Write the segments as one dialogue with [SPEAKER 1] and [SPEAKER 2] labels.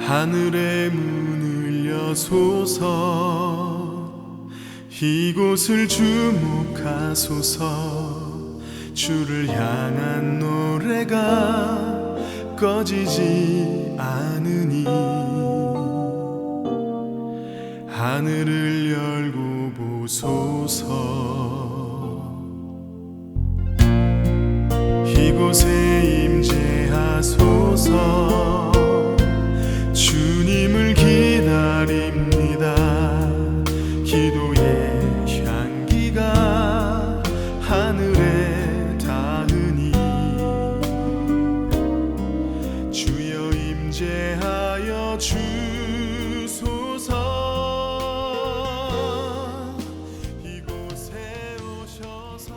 [SPEAKER 1] 하늘의 문을 여소서 이곳을 주목하소서 주를 향한 노래가 꺼지지 않으니 하늘을 열고 보소서 이곳에 임재하소서 주님을 기다립니다. 기도의 향기가 하늘에 닿으니 주여 임재하여 주소서 이곳에 오셔서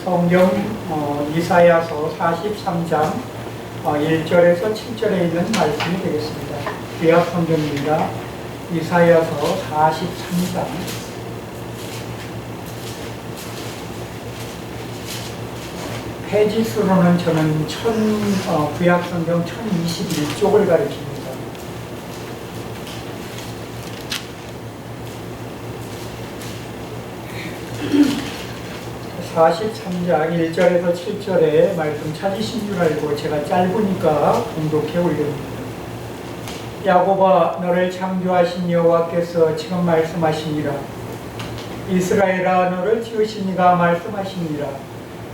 [SPEAKER 2] 성경 이사야서 43장 1절에서 7절에 있는 말씀이 되겠습니다. 구약 성경입니다. 이사야서 43장 페이지수로는 저는 구약 성경 1021쪽을 가리킵니다. 43장 1절에서 7절에 말씀 찾으신 줄 알고 제가 짧으니까 공독해 올려드립니다. 야곱아 너를 창조하신 여호와께서 지금 말씀하시니라. 이스라엘아 너를 지으신 이가 말씀하시니라.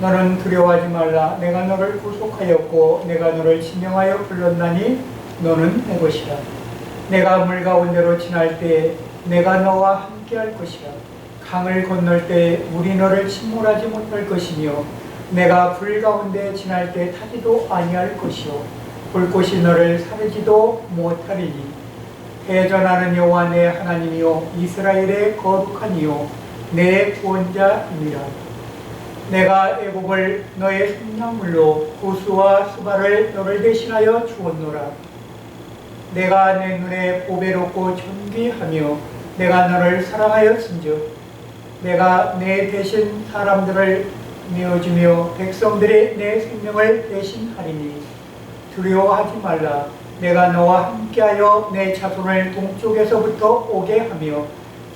[SPEAKER 2] 너는 두려워하지 말라. 내가 너를 구속하였고 내가 너를 지명하여 불렀나니 너는 내 것이라. 내가 물 가운데로 지날 때 내가 너와 함께할 것이라. 강을 건널 때 물이 너를 침몰하지 못할 것이며 내가 불 가운데 지날 때 타지도 아니할 것이요 불꽃이 너를 사르지도 못하리니 대전하는 여호와 내 하나님이요 이스라엘의 거룩한 이요 내 구원자이니라. 내가 애굽을 너의 생명물로 구스와 수바를 너를 대신하여 주었노라. 내가 내 눈에 보배롭고 존귀하며 내가 너를 사랑하였은즉 내가 내 대신 사람들을 메어주며 백성들이 내 생명을 대신하리니 두려워하지 말라. 내가 너와 함께하여 내 자손을 동쪽에서부터 오게 하며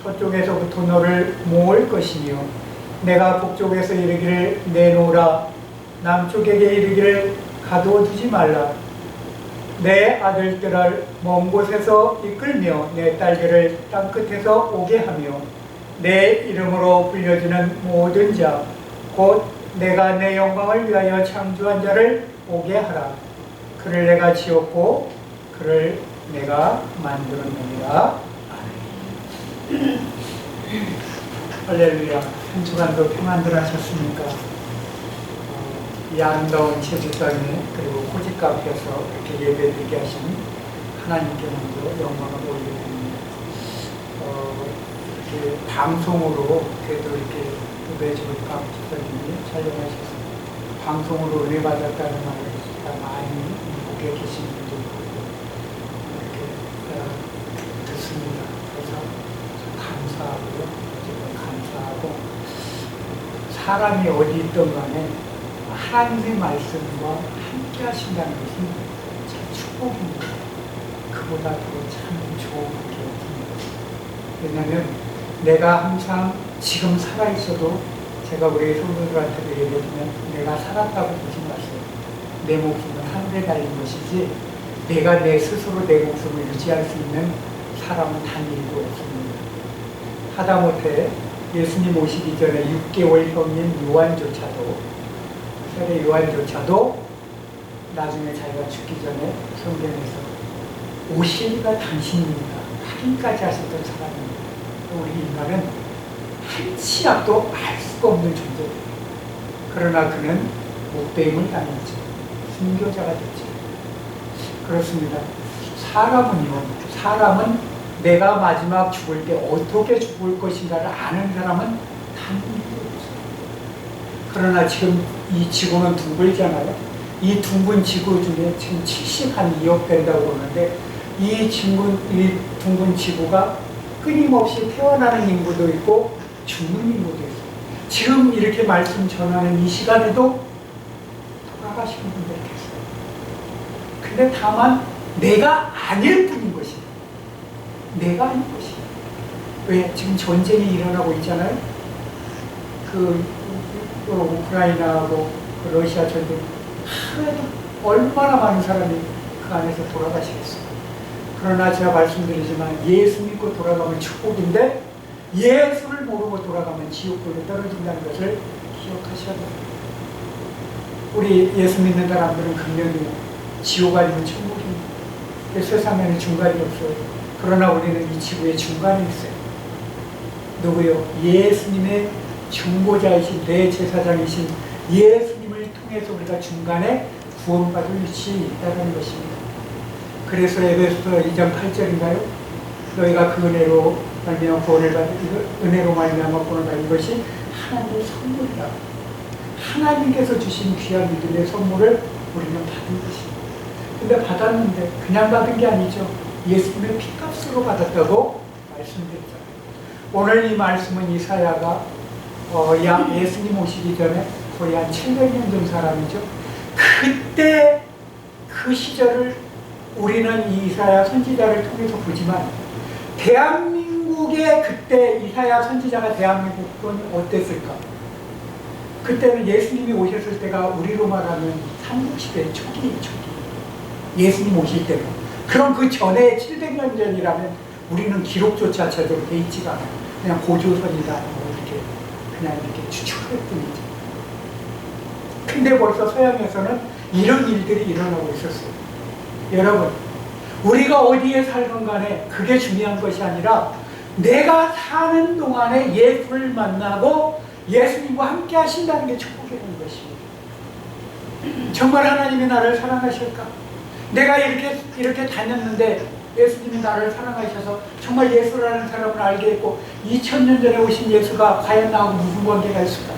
[SPEAKER 2] 서쪽에서부터 너를 모을 것이며 내가 북쪽에서 이르기를 내놓으라. 남쪽에게 이르기를 가두어두지 말라. 내 아들들을 먼 곳에서 이끌며 내 딸들을 땅끝에서 오게 하며 내 이름으로 불려지는 모든 자 곧 내가 내 영광을 위하여 창조한 자를 오게 하라. 그를 내가 지었고 그를 내가 만들었느니라. 할렐루야. 한 주간도 평안들 하셨습니까? 이 아름다운 제주땅에 그리고 호집 카페에서 이렇게 예배드리게 하신 하나님께 먼저 영광을 올려드립니다. 이렇게 방송으로 그래도 이렇게 매주 박 집사님이 촬영하셔서 방송으로 은혜 받았다는 말을 많이 보게 계신 분도 있고 이렇게 듣습니다. 그래서 감사하고요. 감사하고 사람이 어디 있든 간에 하나님의 말씀과 함께 하신다는 것은 참 축복입니다. 그보다 더 참 좋은 게 없습니다. 왜냐하면 내가 항상 지금 살아있어도 제가 우리 성도들한테도 얘기해주면 내가 살았다고 보지 마세요. 내 목숨은 하늘에 달린 것이지 내가 내 스스로 내 목숨을 유지할 수 있는 사람은 단 일도 없습니다. 하다못해 예수님 오시기 전에 6개월 형인 요한조차도 세례 요한조차도 나중에 자기가 죽기 전에 성경에서 오시리가 당신입니다. 확인까지 하셨던 사람입니다. 우리 인간은 한 치 앞도 알 수가 없는 존재예요. 그러나 그는 목배임을 당했죠. 순교자가 됐죠. 그렇습니다. 사람은 내가 마지막 죽을 때 어떻게 죽을 것인가를 아는 사람은 단 일도 없어요. 그러나 지금 이 지구는 둥글잖아요. 이 둥근 지구 중에 지금 72억 된다고 그러는데 이 둥근 지구가 끊임없이 태어나는 인구도 있고 죽는 인구도 있어요. 지금 이렇게 말씀 전하는 이 시간에도 돌아가시는 분들이 계세요. 근데 다만 내가 아닐 뿐인 것이에요. 내가 아닌 것이에요. 왜? 지금 전쟁이 일어나고 있잖아요. 우크라이나하고 러시아 전쟁 하루에도 얼마나 많은 사람이 그 안에서 돌아가시겠어요. 그러나 제가 말씀드리지만 예수 믿고 돌아가면 축복인데 예수를 모르고 돌아가면 지옥불에 떨어진다는 것을 기억하셔야 됩니다. 우리 예수 믿는 사람들은 금년이 지옥 아니면 천국입니다. 세상에는 중간이 없어요. 그러나 우리는 이 지구의 중간에 있어요. 누구요? 예수님의 중보자이신 대제사장이신 예수님을 통해서 우리가 중간에 구원받을 위치에 있다는 것입니다. 그래서 에베소서 2장 8절인가요? 너희가 그 은혜로 말미암아 구원을 받은 은혜로 말미암아 구원을 받은 것이 하나님의 선물이다. 하나님께서 주신 귀한 믿음의 선물을 우리는 받은 것입니다. 근데 받았는데 그냥 받은 게 아니죠. 예수님의 피값으로 받았다고 말씀드렸잖아요. 오늘 이 말씀은 이사야가 예수님 오시기 전에 거의 한 700년 전 사람이죠. 그때 그 시절을 우리는 이 이사야 선지자를 통해서 보지만 대한민국의 그때 이사야 선지자가 대한민국은 어땠을까? 그때는 예수님이 오셨을 때가 우리로 말하면 삼국시대 초기. 예수님 오실 때로. 그럼 그 전에 700년 전이라면 우리는 기록조차 제대로 돼 있지가 않아요. 그냥 고조선이다 뭐 이렇게 그냥 이렇게 추측할 뿐이죠. 근데 벌써 서양에서는 이런 일들이 일어나고 있었어요. 여러분, 우리가 어디에 살건 간에 그게 중요한 것이 아니라 내가 사는 동안에 예수를 만나고 예수님과 함께 하신다는 게 축복이라는 것입니다. 정말 하나님이 나를 사랑하실까? 내가 이렇게 다녔는데 예수님이 나를 사랑하셔서 정말 예수라는 사람을 알게 했고 2000년 전에 오신 예수가 과연 나하고 무슨 관계가 있을까?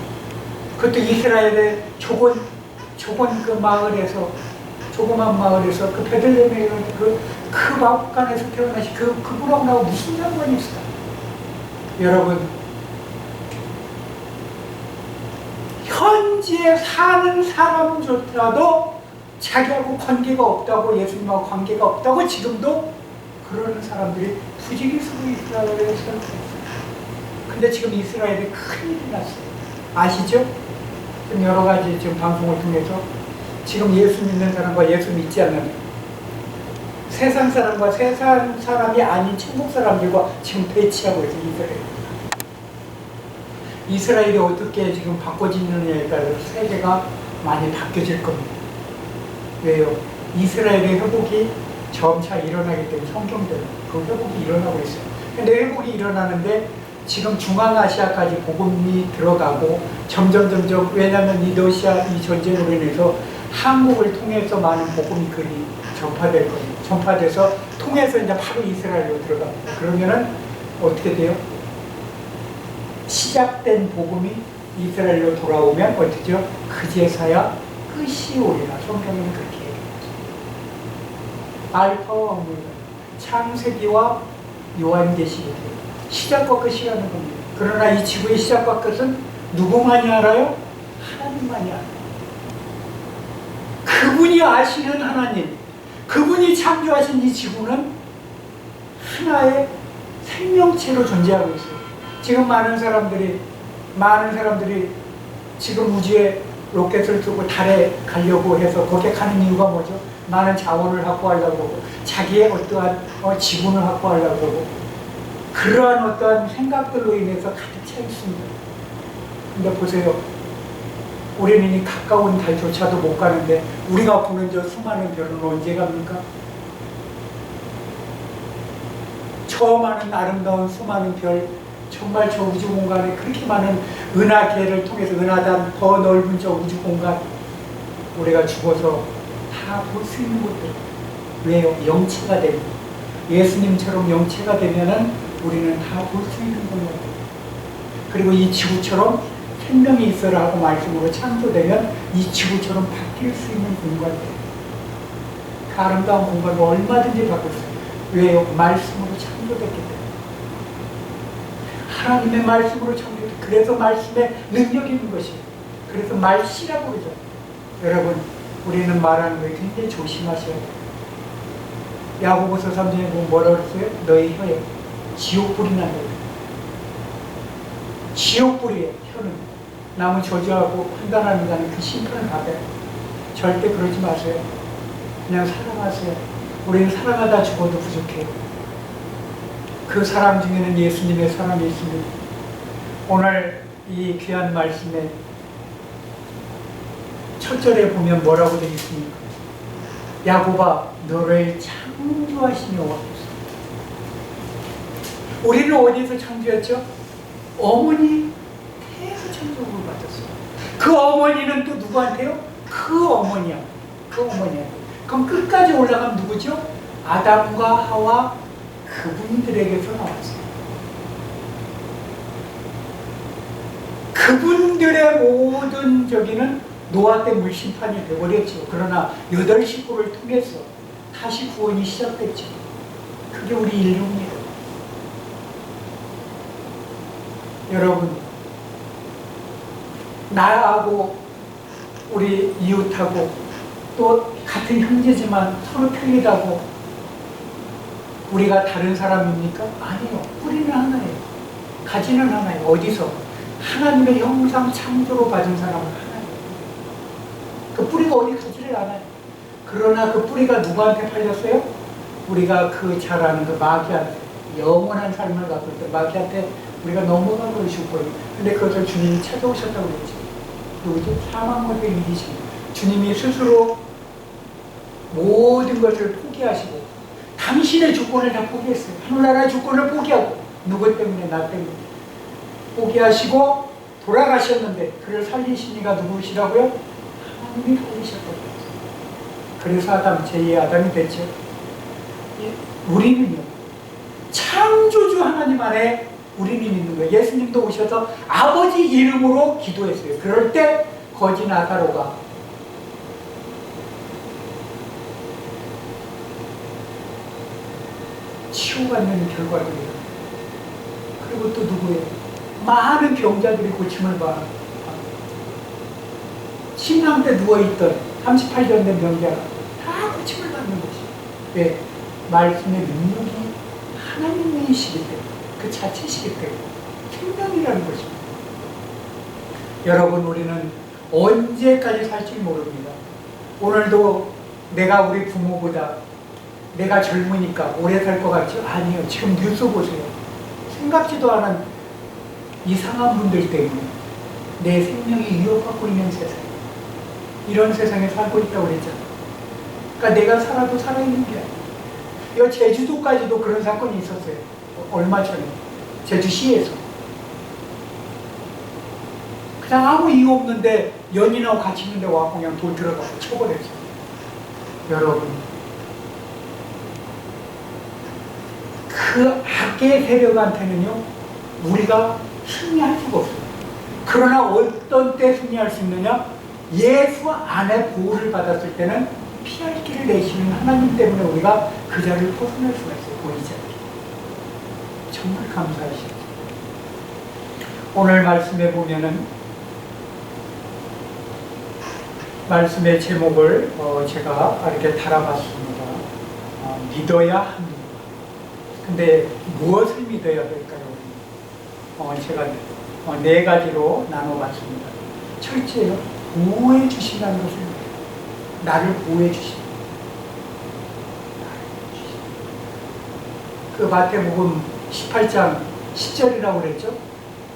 [SPEAKER 2] 그것도 이스라엘의 좁은 그 마을에서, 조그만 마을에서 그 베들레헴에 그 마을간에서 태어나신 그분하고 나하고 무슨 상관이 있을까? 여러분, 현지에 사는 사람조차도 자기하고 관계가 없다고, 예수님하고 관계가 없다고 지금도 그러는 사람들이 부지기수로 이스라엘에 살고. 근데 지금 이스라엘에 큰일이 났어요. 아시죠? 지금 여러 가지 지금 방송을 통해서 지금 예수 믿는 사람과 예수 믿지 않는 세상 사람과 세상 사람이 아닌 천국 사람들과 지금 배치하고 있어요. 이스라엘이 어떻게 지금 바꿔지느냐에 따라서 세계가 많이 바뀌어질 겁니다. 왜요? 이스라엘의 회복이 점차 일어나기 때문에 성경대로 그 회복이 일어나고 있어요. 근데 회복이 일어나는데 지금 중앙아시아까지 복음이 들어가고 점점 왜냐하면 이 러시아 이 전쟁으로 인해서 한국을 통해서 많은 복음이 글이 전파될 거예요. 전파돼서 통해서 이제 바로 이스라엘로 들어갑니다. 그러면은 어떻게 돼요? 시작된 복음이 이스라엘로 돌아오면 어떻게요? 그제서야 끝이 오리라. 성경에는 그렇게 얘기합니다. 알파와 오메가, 창세기와 요한계시록이 시작과 끝이라는 겁니다. 그러나 이 지구의 시작과 끝은 누구만이 알아요? 하나님만이 알아요. 그분이 아시는 하나님, 그분이 창조하신 이 지구는 하나의 생명체로 존재하고 있어요. 지금 많은 사람들이 지금 우주에 로켓을 쏘고 달에 가려고 해서 거기에 가는 이유가 뭐죠? 많은 자원을 확보하려고 하고 자기의 어떠한 지분을 확보하려고 하고 그러한 어떠한 생각들로 인해서 가득 차 있습니다. 근데 보세요. 우리는 이 가까운 달조차도 못 가는데 우리가 보는 저 수많은 별은 언제 갑니까? 저 많은 아름다운 수많은 별, 정말 저 우주 공간에 그렇게 많은 은하계를 통해서 은하단 더 넓은 저 우주 공간, 우리가 죽어서 다 볼 수 있는 것들. 왜요? 영체가 되고 예수님처럼 영체가 되면은 우리는 다 볼 수 있는 겁니다. 그리고 이 지구처럼 생명이 있어라 하고 말씀으로 창조되면 이 지구처럼 바뀔 수 있는 공간이에요. 그 아름다운 공간을 얼마든지 바꿀 수 있어요. 왜요? 말씀으로 창조됐기 때문에. 하나님의 말씀으로 창조했다. 그래서 말씀에 능력이 있는 것이에요. 그래서 말씨라고 그러죠. 여러분, 우리는 말하는 거에 굉장히 조심하셔야 돼요. 야고보서 3장에 보면 뭐라고 그랬어요? 너희 혀에 지옥불이 난다. 지옥불이에요. 혀는 남을 저주하고 판단하는 자는 그 심판을 받아요. 절대 그러지 마세요. 그냥 사랑하세요. 우리는 사랑하다 죽어도 부족해요. 그 사람 중에는 예수님의 사랑이 있습니다. 오늘 이 귀한 말씀에 첫 절에 보면 뭐라고 되어 있습니까? 야고보아 너를 창조하신 여호와께서. 우리는 어디서 창조했죠? 어머니 태에서 창조를 받았어요. 그 어머니는 또 누구한테요? 그 어머니야. 그 어머니야. 그럼 끝까지 올라가면 누구죠? 아담과 하와 그분들에게서 나왔어요. 그분들의 모든 저기는 노아 때 물심판이 되어버렸죠. 그러나 8식구를 통해서 다시 구원이 시작됐죠. 그게 우리 인류입니다. 여러분, 나하고 우리 이웃하고 또 같은 형제지만 서로 틀리다고 우리가 다른 사람입니까? 아니요. 뿌리는 하나예요. 가지는 하나예요. 어디서? 하나님의 형상 창조로 받은 사람은 하나예요. 그 뿌리가 어디 가지를 않아요. 그러나 그 뿌리가 누구한테 팔렸어요? 우리가 그 잘 아는 그 마귀한테, 영원한 삶을 갖고 있던 마귀한테 우리가 넘어간 것이 죽고요. 근데 그것을 주님이 찾아오셨다고 그랬죠. 누구죠? 사망을 이기신 주님이 스스로 모든 것을 포기하시고 당신의 주권을 다 포기했어요. 하늘나라의 주권을 포기하고 누구 때문에? 나 때문에 포기하시고 돌아가셨는데 그를 살리신 이가 누구시라고요? 하나님이 살리셨다고 했어요. 그래서 아담, 제2의 아담이 됐죠. 우리는요, 창조주 하나님 안에 우리는 있는 거예요. 예수님도 오셔서 아버지 이름으로 기도했어요. 그럴 때 거지 나사로가 치유받는 결과들이에요. 그리고 또 누구예요? 많은 병자들이 고침을 받아. 신랑 때 누워있던 38년 된 병자가 다 고침을 받는 것이. 왜? 말씀의 능력이 하나님이시기 때문에, 그 자체시기 때문에 생명이라는 것입니다. 여러분, 우리는 언제까지 살지 모릅니다. 오늘도 내가 우리 부모보다 내가 젊으니까 오래 살 것 같죠? 아니요. 지금 뉴스 보세요. 생각지도 않은 이상한 분들 때문에 내 생명이 위협받고 있는 세상, 이런 세상에 살고 있다고 그랬잖아요. 그러니까 내가 살아도 살아있는 게 아니에요. 여 제주도까지도 그런 사건이 있었어요. 얼마 전에 제주시에서 그냥 아무 이유 없는데 연인하고 같이 있는데 와 그냥 돌 들어가서 쳐버렸어요. 여러분, 그 악의 세력한테는요 우리가 승리할 수가 없어요. 그러나 어떤 때 승리할 수 있느냐? 예수 안에 보호를 받았을 때는 피할 길을 내시는 하나님 때문에 우리가 그 자리를 벗어날 수가 있어요. 보이지 않게. 정말 감사하시죠. 오늘 말씀에 보면은 말씀의 제목을 제가 이렇게 달아봤습니다. 믿어야 합니다. 근데 무엇을 믿어야 될까요? 제가 4가지로 나눠봤습니다. 철저히 보호해 주신다는 것을 믿어요. 나를 보호해 주신다. 그 마태복음 18장 10절이라고 그랬죠?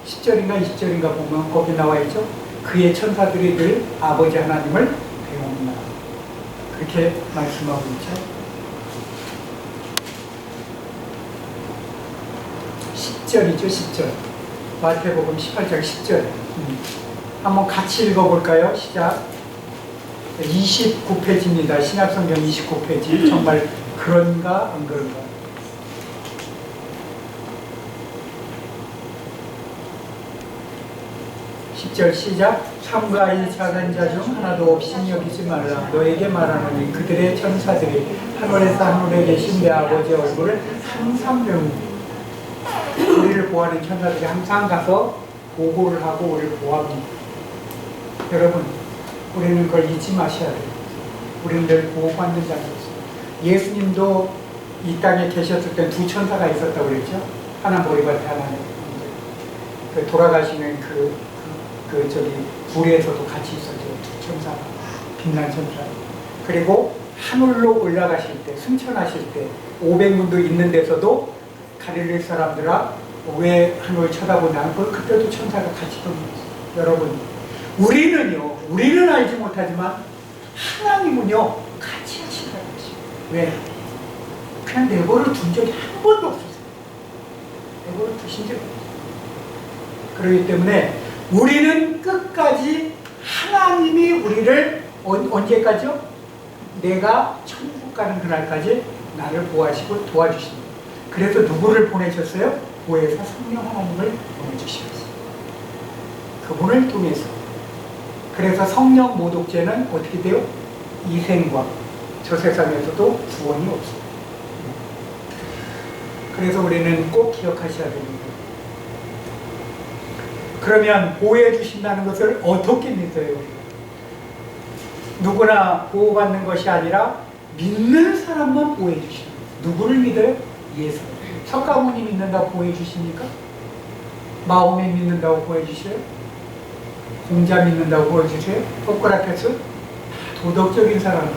[SPEAKER 2] 10절인가 20절인가 보면 거기 나와 있죠? 그의 천사들이 늘 아버지 하나님을 배웁니다. 그렇게 말씀하고 있죠. 10절이죠, 10절. 마태복음 18장 10절. 한번 같이 읽어볼까요? 시작. 29페이지입니다. 신약성경 29페이지. 정말 그런가 안 그런가? 절 시작. 삼가 이 작은 자 중 하나도 없이 여기지 말라. 너에게 말하노니 그들의 천사들이 하늘에서 하늘에 계신 내 아버지의 얼굴을 항상 배웁니다. 우리를 우리를 보호하는 천사들이 항상 가서 보고를 하고 우리를 보호합니다. 여러분, 우리는 그걸 잊지 마셔야 돼요. 우리는 늘 보호받는 자들이었어요. 예수님도 이 땅에 계셨을 때 두 천사가 있었다고 그랬죠. 하나 머리밭에 하나는 그 돌아가시는 저기 불에서도 같이 있었죠. 두 천사가, 빛난 천사. 그리고 하늘로 올라가실 때, 승천하실 때 500문도 있는 데서도 갈릴리 사람들아 왜 하늘을 쳐다보냐, 그때도 천사가 같이 돕니다. 여러분, 우리는 알지 못하지만 하나님은요 같이 하신다는 것이에요. 왜? 그냥 내버려 둔 적이 한 번도 없었어요. 내버려 두신 적이 없어요. 그렇기 때문에 우리는 끝까지 하나님이 우리를 언제까지요? 내가 천국 가는 그날까지 나를 보호하시고 도와주십니다. 그래서 누구를 보내셨어요? 보혜사 성령 하나님을 보내주셨어요. 그분을 통해서. 그래서 성령 모독죄는 어떻게 돼요? 이 생과 저 세상에서도 구원이 없어요. 그래서 우리는 꼭 기억하셔야 됩니다. 그러면 보호해 주신다는 것을 어떻게 믿어요? 누구나 보호받는 것이 아니라 믿는 사람만 보호해 주시는 거예요. 누구를 믿어요? 예수. 석가모니 믿는다고 보호해 주십니까? 마호메 믿는다고 보호해 주세요? 공자 믿는다고 보호해 주세요? 소크라테스? 도덕적인 사람들.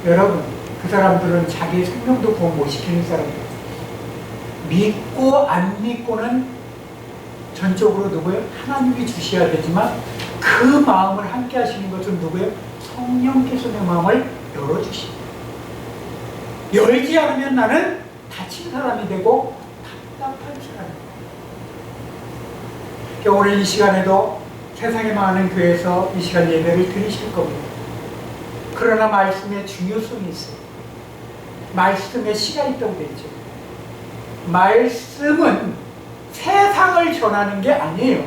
[SPEAKER 2] 여러분, 그 사람들은 자기 생명도 구원 못 시키는 사람들. 믿고 안 믿고는 전적으로 누구예요? 하나님이 주셔야 되지만 그 마음을 함께 하시는 것은 누구예요? 성령께서 내 마음을 열어주십니다. 열지 않으면 나는 다친 사람이 되고 답답한 사람이 돼요. 오늘 이 시간에도 세상에 많은 교회에서 이 시간 예배를 드리실 겁니다. 그러나 말씀의 중요성이 있어요. 말씀에 씨가 있다고 되어 있죠. 말씀은 세상을 전하는 게 아니에요.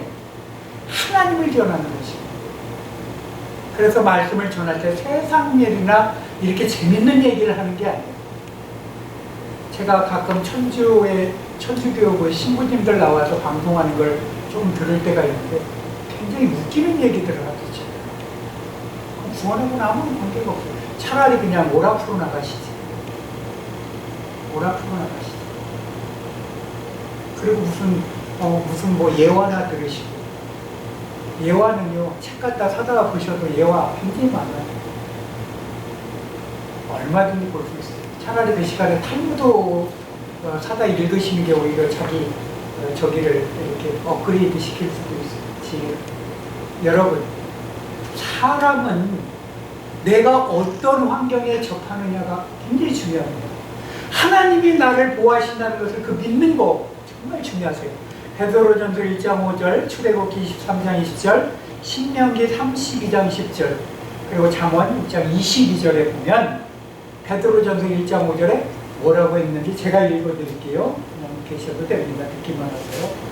[SPEAKER 2] 하나님을 전하는 것입니다. 그래서 말씀을 전할 때 세상 일이나 이렇게 재밌는 얘기를 하는 게 아니에요. 제가 가끔 천주교회 신부님들 나와서 방송하는 걸 좀 들을 때가 있는데 굉장히 웃기는 얘기들을 하겠죠. 구원하고는 아무 관계가 없어요. 차라리 그냥 올 앞으로 나가시지. 올 앞으로 나가시지. 그리고 무슨 뭐 예화나 들으시고, 예화는요 책 갖다 사다가 보셔도 예화 굉장히 많아요. 얼마든지 볼 수 있어요. 차라리 그 시간에 탈무드 사다 읽으시는 게 오히려 자기 저기를 이렇게 업그레이드 시킬 수도 있어요. 여러분, 사람은 내가 어떤 환경에 접하느냐가 굉장히 중요합니다. 하나님이 나를 보호하신다는 것을 그 믿는 거 정말 중요하세요. 베드로전서 1장 5절, 출애굽기 23장 20절, 신명기 32장 10절, 그리고 잠언 6장 22절에 보면 베드로전서 1장 5절에 뭐라고 했는지 제가 읽어드릴게요. 그냥 계셔도 됩니다. 듣기만 하세요.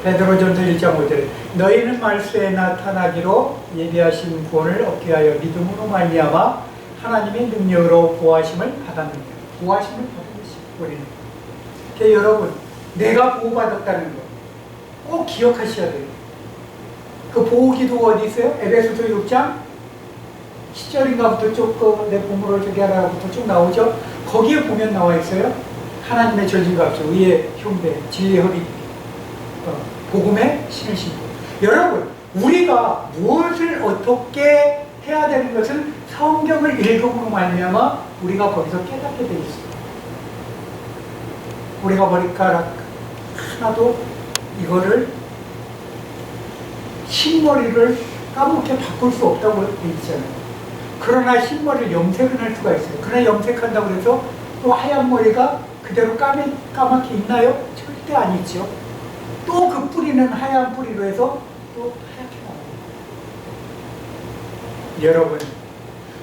[SPEAKER 2] 베드로전서 1장 5절에 너희는 말씀에 나타나기로 예비하신 구원을 얻게 하여 믿음으로 말미암아 하나님의 능력으로 보호하심을 받았느니라. 보호하심을 받은 것입니다. 우리는. 그러니까 여러분, 내가 보호받았다는 거 꼭 기억하셔야 돼요. 그 보호기도가 어디 있어요? 에베소서 6장 10절인가부터 쭉 내 보물을 저기 하라부터 쭉 나오죠. 거기에 보면 나와 있어요. 하나님의 전진과 합쳐 의의 흉배, 진리의 허리, 복음의 신을 신고. 여러분, 우리가 무엇을 어떻게 해야 되는 것은 성경을 읽음으로 말미암아 우리가 거기서 깨닫게 되어 있어요. 우리가 머리카락 하나도 이거를 흰머리를 까맣게 바꿀 수 없다고 되어 있잖아요. 그러나 흰머리를 염색은 할 수가 있어요. 그러나 염색한다고 해서 또 하얀 머리가 그대로 까맣게 있나요? 절대 아니죠. 또 그 뿌리는 하얀 뿌리로 해서 또 하얗게 나옵니다. 여러분,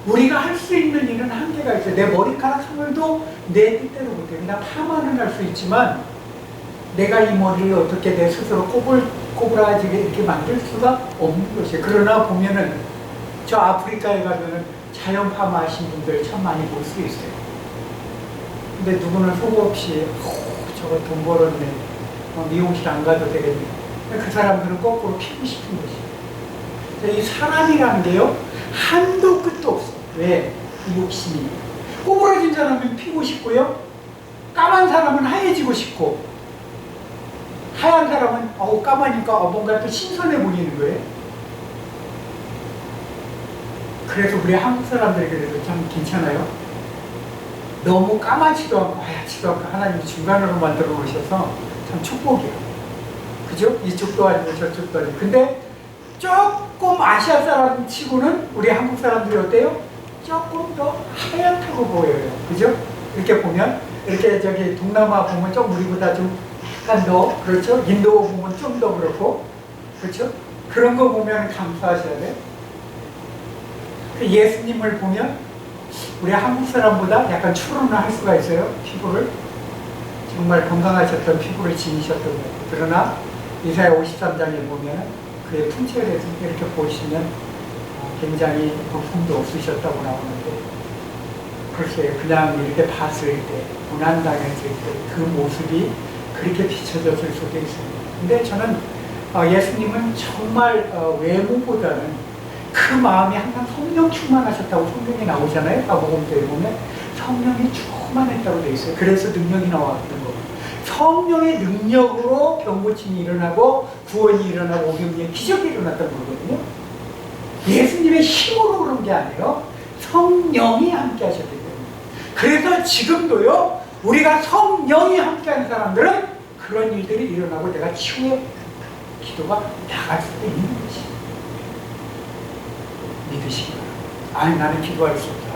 [SPEAKER 2] 우리가 할 수 있는 일은 한계가 있어요. 내 머리카락 하늘도 내 뜻대로 못해요. 그냥 파마는 할 수 있지만 내가 이 머리를 어떻게 내 스스로 꼬부라지게 이렇게 만들 수가 없는 것이에요. 그러나 보면은 저 아프리카에 가면은 자연 파마 하신 분들 참 많이 볼 수 있어요. 근데 누구는 속옷 없이 저거 돈 벌었네. 미용실 안 가도 되겠네. 그 사람들은 거꾸로 피고 싶은 것이에요. 이 사람이라는 게요, 한도 끝도 없어. 왜? 이 욕심이. 꼬부라진 사람은 피고 싶고요, 까만 사람은 하얘지고 싶고, 하얀 사람은 까마니까 뭔가 또 신선해 보이는 거예요. 그래서 우리 한국 사람들이 그래도 참 괜찮아요. 너무 까맣지도 않고 하얗지도 않고 하나님이 중간으로 만들어 놓으셔서 참 축복이에요. 그죠? 이쪽도 아니고 저쪽도 아니고. 근데 조금 아시아 사람 치고는 우리 한국 사람들이 어때요? 조금 더 하얗다고 보여요. 그죠? 이렇게 보면, 이렇게 저기 동남아 보면 좀 우리보다 좀 약간 더, 그렇죠? 인도 보면 좀 더 그렇고, 그렇죠? 그런 거 보면 감사하셔야 돼요. 예수님을 보면 우리 한국 사람보다 약간 추론을 할 수가 있어요. 피부를. 정말 건강하셨던 피부를 지니셨던 거예요. 그러나 이사야 53장에 보면 그의 풍채를 이렇게 보시면 굉장히 거품도 없으셨다고 나오는데, 글쎄요, 그냥 이렇게 봤을 때, 고난당했을 때 그 모습이 그렇게 비춰졌을 수도 있습니다. 근데 저는 예수님은 정말 외모보다는 그 마음이 항상 성령 충만하셨다고 성경에 나오잖아요. 마복음서에 보면 성령이 충만했다고 되어 있어요. 그래서 능력이 나왔던 거예요. 성령의 능력으로 병고침이 일어나고 구원이 일어나고 오병이의 기적이 일어났던 거거든요. 예수님의 힘으로 그런 게 아니에요. 성령이 함께 하셨기 때문에. 그래서 지금도요, 우리가 성령이 함께하는 사람들은 그런 일들이 일어나고 내가 치유의 기도가 나갈 수도 있는 것이. 믿으시기 바랍니다. 아니, 나는 기도할 수 없다.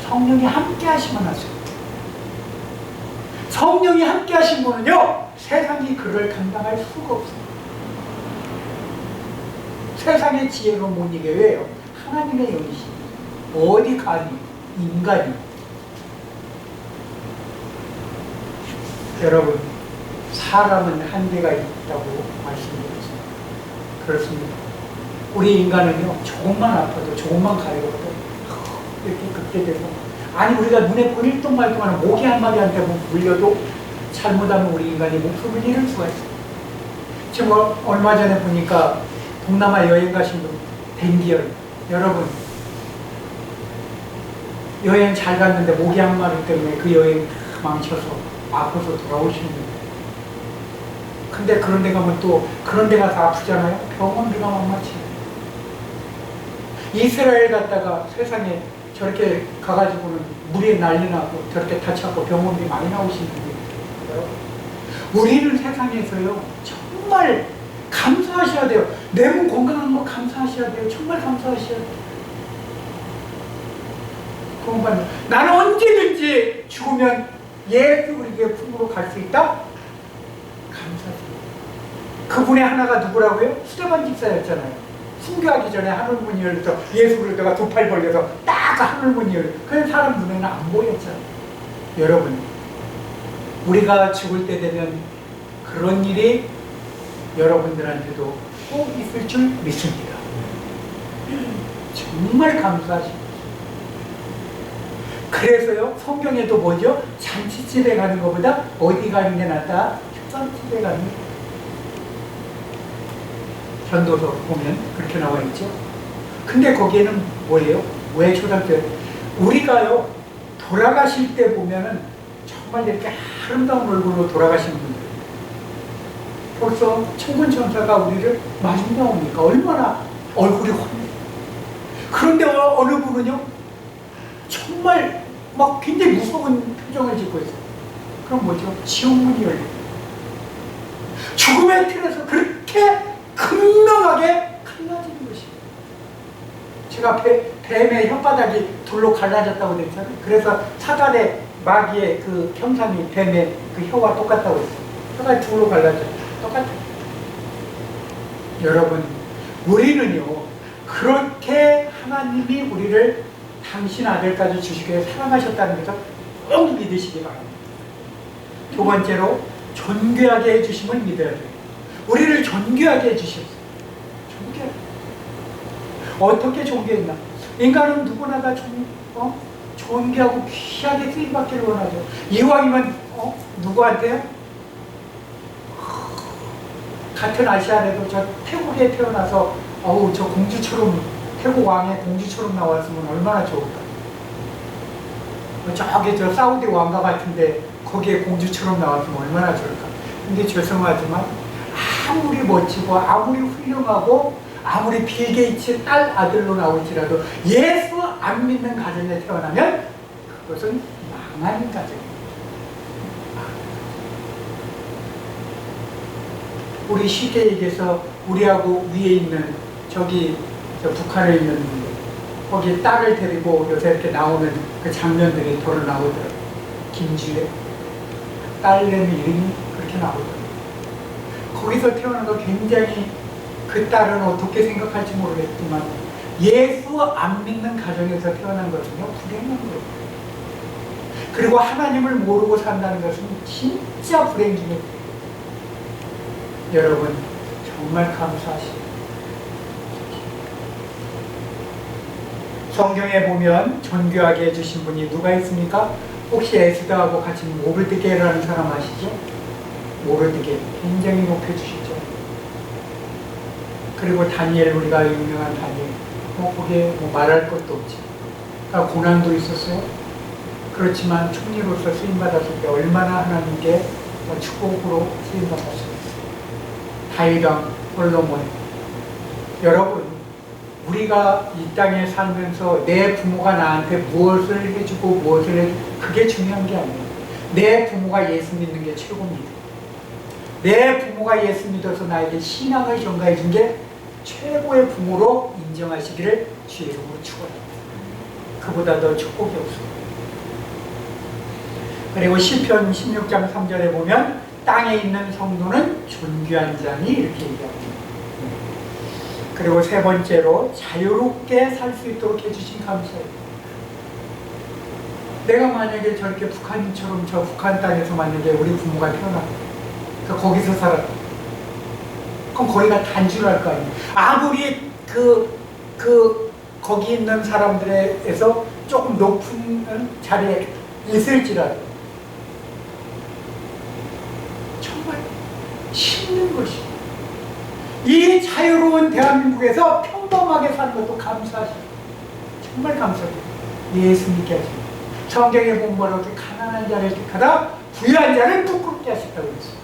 [SPEAKER 2] 성령이 함께 하시면 하세요. 성령이 함께 하신 분은요, 세상이 그를 감당할 수가 없습니다. 세상의 지혜로 못 이겨요. 왜요? 하나님의 영이시. 어디 감히 인간이. 여러분, 사람은 한계가 있다고 말씀드렸습니다. 그렇습니다. 우리 인간은요, 조금만 아파도 조금만 가려워도 이렇게 급제돼서, 아니 우리가 눈에 보일 동말 동안 모기 한 마리한테 물려도 잘못하면 우리 인간이 목숨을 잃을 수가 있어요. 지금 얼마 전에 보니까 동남아 여행 가신 분, 벤디얼, 여러분 여행 잘 갔는데 모기 한 마리 때문에 그 여행 망쳐서 아파서 돌아오시는 거예요. 근데 그런 데 가면 또 그런 데 가서 아프잖아요. 병원비가 만만치. 이스라엘 갔다가 세상에 저렇게 가가지고는 물에 난리 나고 저렇게 다쳐서 병원비 많이 나오시는 분이 있어요. 우리는 세상에서요, 정말 감사하셔야 돼요. 내 몸 건강한 거 감사하셔야 돼요. 정말 감사하셔야 돼요. 그런가요? 나는 언제든지 죽으면 예수 그리스도의 품으로 갈 수 있다? 감사해요. 그분의 하나가 누구라고요? 스데반 집사였잖아요. 순교하기 전에 하늘문이 열려서 예수 그리스도가 두 팔 벌려서 딱 하늘문이 열려. 그냥 사람 눈에는 안 보였잖아요. 여러분, 우리가 죽을 때 되면 그런 일이 여러분들한테도 꼭 있을 줄 믿습니다. 정말 감사하십니다. 그래서요, 성경에도 뭐죠? 잔치집에 가는 것보다 어디 가는 게 낫다? 축산집에 가는 게. 전도서 보면 그렇게 나와 있죠. 근데 거기에는 뭐예요? 왜 초등학교? 우리가요, 돌아가실 때 보면은 정말 이렇게 아름다운 얼굴로 돌아가시는 분들. 벌써 천군 천사가 우리를 마중 나오니까 얼마나 얼굴이 환해. 그런데 어느 분은요, 정말 막 굉장히 무서운 표정을 짓고 있어요. 그럼 뭐죠? 지옥문이 열려요. 죽음의 틀에서 그렇게 극명하게 갈라지는 것이에요. 제가 뱀의 혓바닥이 돌로 갈라졌다고 그랬잖아요. 그래서 사단의 마귀의 그 형상이 뱀의 그 혀와 똑같다고 했어요. 혀가 둘로 갈라져요. 똑같아요. 여러분, 우리는요, 그렇게 하나님이 우리를 당신 아들까지 주시기에 사랑하셨다는 것을 꼭 믿으시기 바랍니다. 두 번째로, 존귀하게 해주심을 믿어야 돼요. 우리를 존귀하게 해주셨어요. 존귀하게. 어떻게 존귀했나? 인간은 누구나 다 존귀하고 귀하게 쓰임받기를 원하죠. 이왕이면 누구한테요? 같은 아시아에도 저 태국에 태어나서 저 공주처럼, 태국 왕의 공주처럼 나왔으면 얼마나 좋을까. 저기 저 사우디 왕가 같은데 거기에 공주처럼 나왔으면 얼마나 좋을까. 근데 죄송하지만 아무리 멋지고 아무리 훌륭하고 아무리 빌 게이츠 딸 아들로 나올지라도 예수 안 믿는 가정에 태어나면 그것은 망한 가정이에요. 우리 쉽게 얘기해서 우리하고 위에 있는 저기 저 북한에 있는 분들, 거기 딸을 데리고 요새 이렇게 나오는 그 장면들이 도로 나오더라고요. 김주혜 딸내미 이름이 그렇게 나오더라고요. 거기서 태어난 거 굉장히 그 딸은 어떻게 생각할지 모르겠지만 예수 안 믿는 가정에서 태어난 것은요 불행한 거예요. 그리고 하나님을 모르고 산다는 것은 진짜 불행 중에 여러분 정말 감사하십니다. 성경에 보면 존귀하게 해주신 분이 누가 있습니까? 혹시 에스더하고 같이 모르드게라는 사람 아시죠? 모르드게 굉장히 높여주시죠. 그리고 다니엘, 우리가 유명한 다니엘, 거기에 말할 것도 없지. 그러니까 고난도 있었어요. 그렇지만 총리로서 쓰임받았을 때 얼마나 하나님께 축복으로 쓰임받았어요. 다윗왕 솔로몬. 여러분, 우리가 이 땅에 살면서 내 부모가 나한테 무엇을 해주고 무엇을 해주고 그게 중요한 게 아니에요. 내 부모가 예수 믿는 게 최고입니다. 내 부모가 예수 믿어서 나에게 신앙을 전가해 준 게 최고의 부모로 인정하시기를 주의 이름으로 축원합니다. 그보다 더 축복이 없습니다. 그리고 시편 16장 3절에 보면 땅에 있는 성도는 존귀한 자니 이렇게 얘기합니다. 그리고 세 번째로 자유롭게 살 수 있도록 해주신 감사해요. 내가 만약에 저렇게 북한처럼 저 북한 땅에서 만약에 우리 부모가 태어났다. 그러니까 거기서 살았다. 그럼 거기가 단주를 할 거 아니에요. 아무리 거기 있는 사람들에서 조금 높은 자리에 있을지라도 정말 힘든 것이 이 자유로운 대한민국에서 평범하게 사는 것도 감사하시고 정말 감사합니다. 예수 믿게 하십니다. 성경에 보면 뭐라고 가난한 자를 택하다 부유한 자를 부끄럽게 하셨다고 했어요.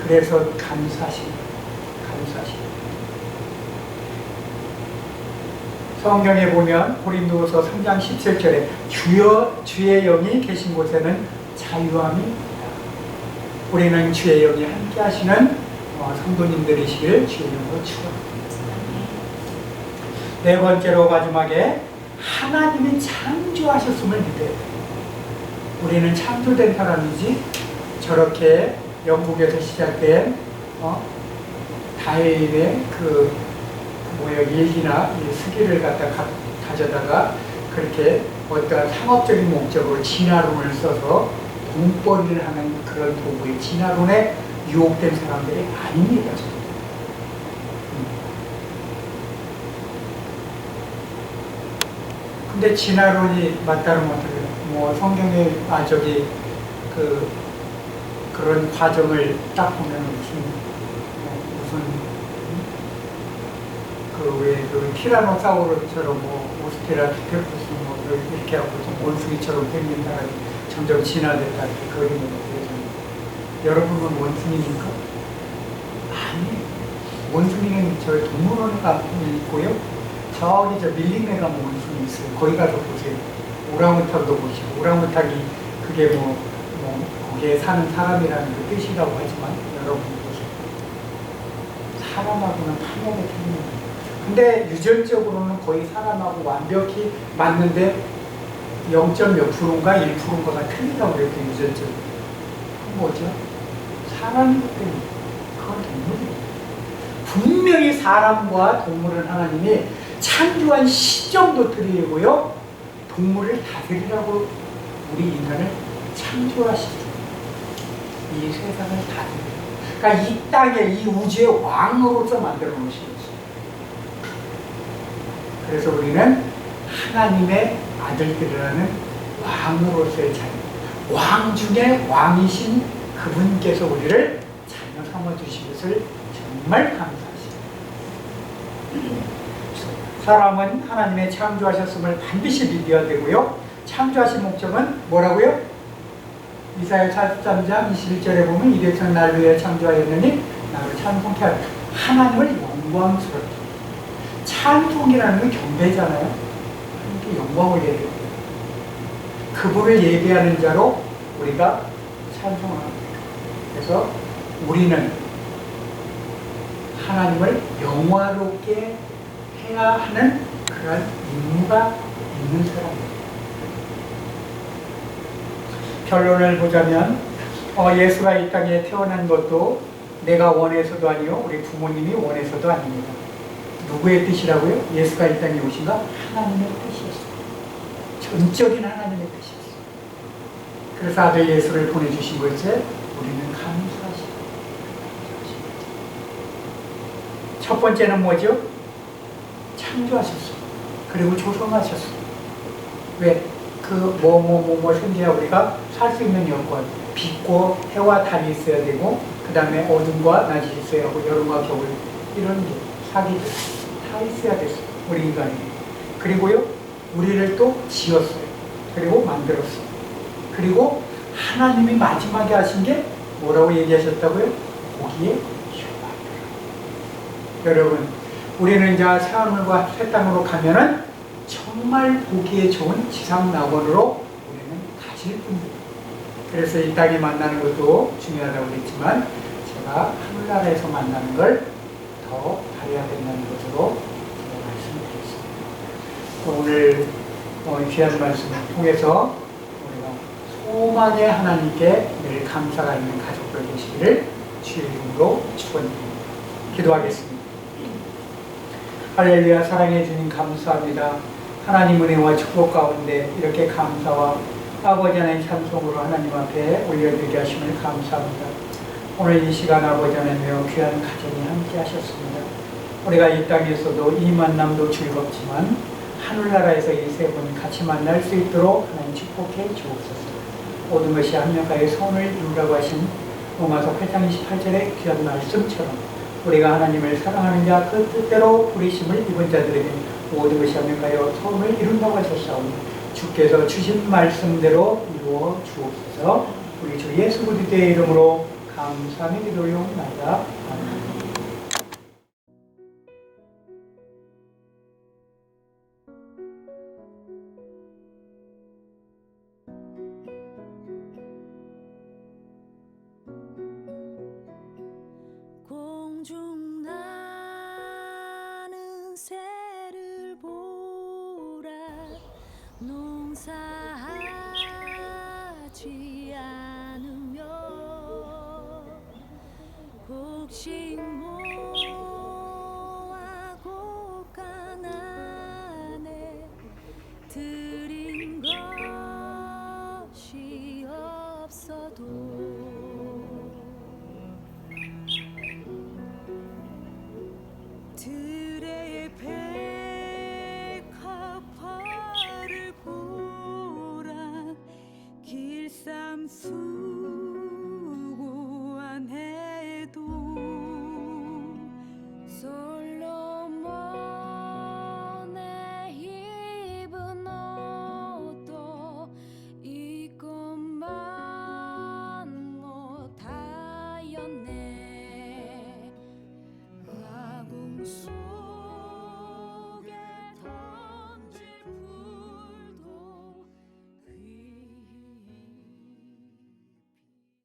[SPEAKER 2] 그래서 감사하십니다. 감사하십니다. 성경에 보면 고린도후서 3장 17절에 주의 영이 계신 곳에는 자유함이 있다. 우리는 주의 영이 함께 하시는 성도님들이시길 주의 영으로 축원합니다. 네 번째로 마지막에 하나님이 창조하셨음을 믿어야 돼요. 우리는 창조된 사람이지 저렇게 영국에서 시작된 다윈의 일기나 스기를 가져다가 그렇게 어떤 상업적인 목적으로 진화론을 써서 돈벌이를 하는 그런 도구의 진화론에 유혹된 사람들이 아닙니다. 근데 진화론이 맞다면 어떻게 해요? 성경에 그런 과정을 딱 보면 왜 티라노사우루스처럼 오스트랄로피테쿠스 이렇게 하고 좀 원숭이처럼 생긴 사람이 점점 진화됐다 이렇게 그림을 보여줍니다. 여러분은 원숭이입니까? 아니에요. 원숭이는 저 동물원에 있고요. 저기 저 밀림에 가면 원숭이 있어요. 거기 가서 보세요. 오랑우탄도 보시고 오랑우탄이 그게 거기에 사는 사람이라는 그 뜻이라고 하지만 여러분 보세요. 사람하고는 판명이 틀립니다. 근데 유전적으로는 거의 사람하고 완벽히 맞는데 0.몇 %인가 1%인가가 틀리다고 그랬더니 유전적으로. 그건 뭐죠? 사람이기 때문에. 그건 동물이에요. 분명히 사람과 동물은 하나님이 창조한 시점도 틀리고요. 동물을 다스리라고 우리 인간을 창조하시죠. 이 세상을 다스리고. 그러니까 이 땅에 이 우주의 왕으로서 만들어 놓으신 것입니다. 그래서 우리는 하나님의 아들들이라는 왕으로서의 자녀, 왕 중에 왕이신 그분께서 우리를 자녀 삼아주신 것을 정말 감사하십니다. 사람은 하나님의 창조하셨음을 반드시 믿어야 되고요. 창조하신 목적은 뭐라고요? 이사야 43장 21절에 보면 이 백성 날 위해 창조하였느니 나를 찬송케 하라. 하나님을 영광스럽게. 찬송이라는 건 경배잖아요. 하나님께 영광을 예배해요. 그분을 예배하는 자로 우리가 찬송합니다. 그래서 우리는 하나님을 영화롭게 해야 하는 그런 임무가 있는 사람입니다. 결론을 보자면 예수가 이 땅에 태어난 것도 내가 원해서도 아니요 우리 부모님이 원해서도 아닙니다. 누구의 뜻이라고요? 예수가 이 땅에 오신 거 하나님의 뜻이었어요. 전적인 하나님의 뜻이었어요. 그래서 아들 예수를 보내주신 것에 우리는 감사하십니다. 첫 번째는 뭐죠? 창조하셨어요. 그리고 조성하셨어요. 왜? 그 생겨야 우리가 살 수 있는 여건, 빛과 해와 달이 있어야 되고, 그 다음에 어둠과 낮이 있어야 하고, 여름과 겨울 이런 게 사기들 다 있어야 됐어요. 우리 인간이. 그리고요, 우리를 또 지었어요. 그리고 만들었어요. 그리고 하나님이 마지막에 하신 게 뭐라고 얘기하셨다고요? 보기에 좋았더라. 여러분, 우리는 이제 새하늘과 새 땅으로 가면은 정말 보기에 좋은 지상 낙원으로 우리는 가실 뿐입니다. 그래서 이 땅에 만나는 것도 중요하다고 했지만 제가 하늘나라에서 만나는 걸 더 바라야 된다는 것으로 제가 말씀을 드렸습니다. 오늘 귀한 말씀을 통해서 우리가 소망의 하나님께 늘 감사가 있는 가족들 되시기를 주의 이름으로 축원드립니다. 기도하겠습니다. 할렐루야. 사랑해 주님 감사합니다. 하나님 은혜와 축복 가운데 이렇게 감사와 아버지 하나님 찬송으로 하나님 앞에 올려드리게 하심을 감사합니다. 오늘 이 시간 아버지 하나님과 귀한 가정이 함께 하셨습니다. 우리가 이 땅에서도 이 만남도 즐겁지만 하늘나라에서 이 세 분이 같이 만날 수 있도록 하나님 축복해 주옵소서. 모든 것이 합력하여 선을 이루라고 하신 로마서 8장 28절의 귀한 말씀처럼 우리가 하나님을 사랑하는 자 그 뜻대로 부르심을 입은 자들에게 모든 것이 합력하여 선을 이룬다고 하셨사오니 주께서 주신 말씀대로 이루어 주옵소서. 우리 주 예수 그리스도의 이름으로 감사하며 기도하옵나이다. 아멘.
[SPEAKER 3] 공중 나는 새를 보라 농사하지 않으며 곡식